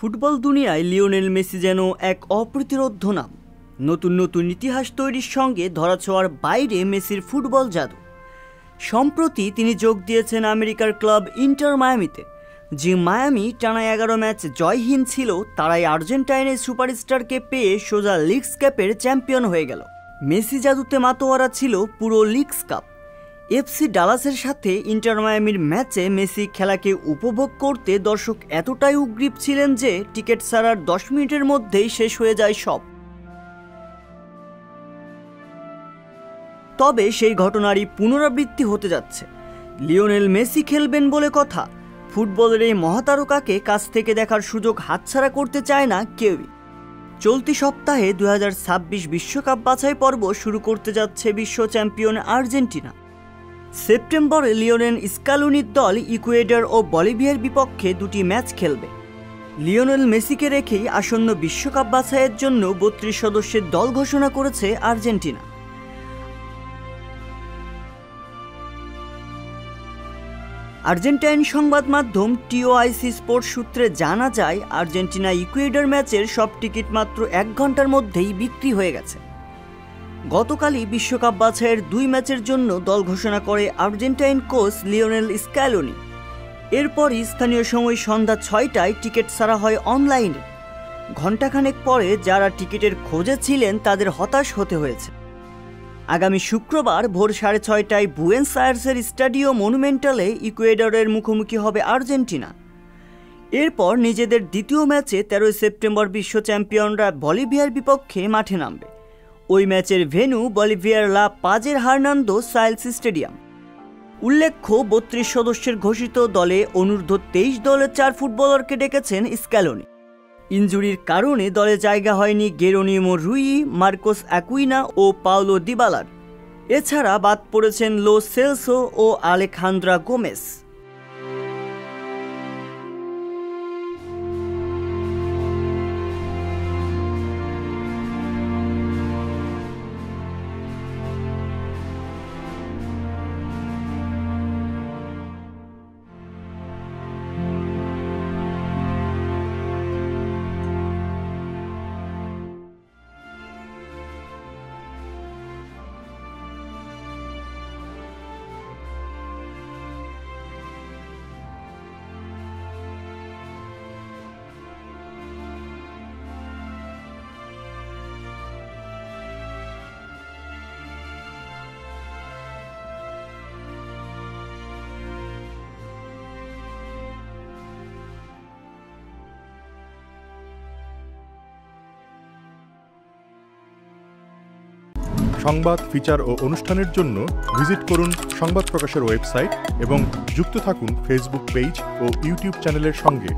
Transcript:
Football দুনিয়ায় Lionel Messi যেন এক অপ্রতিরোধ্য নাম। নতুন নতুন ইতিহাস তৈরির সঙ্গে ধরাছোঁয়ার বাইরে মেসির ফুটবল জাদু। সম্প্রতি তিনি যোগ দিয়েছেন আমেরিকার ক্লাব ইন্টার মায়ামিতে। যে মায়ামি টানা 11 ম্যাচ জয়হীন ছিল, তারাই আর্জেন্টাইনের সুপারস্টারকে পেয়ে সোজা লিগস কাপের চ্যাম্পিয়ন হয়ে গেল। মেসি জাদুতে মাতোয়ারা ছিল পুরো লিগস কাপ। এফসি ডালাসের সাথে ইন্টার মায়ামির ম্যাচে মেসি খেলাকে উপভোগ করতে দর্শক এতটাই উগ্রীব ছিলেন যে টিকিট ছাড়ার 10 মিনিটের মধ্যেই শেষ হয়ে যায় সব। তবে সেই ঘটনারই পুনরাবৃত্তি হতে যাচ্ছে। লিওনেল মেসি খেলবেন বলে কথা। ফুটবলের এই মহাতারকাকে কাছ থেকে দেখার সুযোগ হাতছাড়া করতে চায় না কেউই। চলতি সপ্তাহে 2026 বিশ্বকাপ বাছাই পর্ব শুরু করতে যাচ্ছে বিশ্ব চ্যাম্পিয়ন আর্জেন্টিনা। সেপ্টেম্বরে লিওনেল স্কালোনির দল ইকুয়েডর ও বলিভিয়ার বিপক্ষে 2টি ম্যাচ খেলবে। লিওনেল মেসিকে রেখেই আসন্ন বিশ্বকাপ বাছাইয়ের জন্য 32 সদস্যের দল ঘোষণা করেছে আর্জেন্টিনা। আর্জেন্টাইন সংবাদ মাধ্যম টিওআইসি স্পোর্টস সূত্রে জানা যায়, আর্জেন্টিনা ইকুয়েডর ম্যাচের সব টিকিট মাত্র 1 ঘন্টার মধ্যেই বিক্রি হয়ে গেছে। গতকালই বিশ্বকাপ বাছাইয়ের 2 ম্যাচের জন্য দল ঘোষণা করে আর্জেন্টাইন কোচ লিওনেল স্ক্যালোনি। এরপরই স্থানীয় সময় সন্ধ্যা 6টায় টিকিট ছাড়া হয় অনলাইনে। ঘণ্টাখানেক পরে যারা টিকিটের খোঁজে ছিলেন তাদের হতাশ হতে হয়েছে। আগামী শুক্রবার ভোর 6:30টায় বুয়েন্স আয়ার্সের স্টাডিও মনুমেন্টালে ইকুয়েডরের মুখোমুখি হবে আর্জেন্টিনা। এরপর নিজেদের দ্বিতীয় ম্যাচে 13 সেপ্টেম্বর বিশ্ব চ্যাম্পিয়নরা বলিভিয়ার বিপক্ষে মাঠে নামবে। ওই ম্যাচের ভেন্যু বলিভিয়ার লা পাজের হার্নান্দো সাইলস স্টেডিয়াম। উল্লেখ্য, 32 সদস্যের ঘোষিত দলে অনূর্ধ্ব 23 দলের 4 ফুটবলারকে ডেকেছেন স্ক্যালোনি। ইনজুরির কারণে দলে জায়গা হয়নি গেরোনিমো রুই, মার্কোস অ্যাকুইনা ও পাওলো দিবালার। এছাড়া বাদ পড়েছেন লো সেলসো ও আলেখান্দ্রা গোমেস। সংবাদ, ফিচার ও অনুষ্ঠানের জন্য ভিজিট করুন সংবাদ প্রকাশের ওয়েবসাইট এবং যুক্ত থাকুন ফেসবুক পেজ ও ইউটিউব চ্যানেলের সঙ্গে।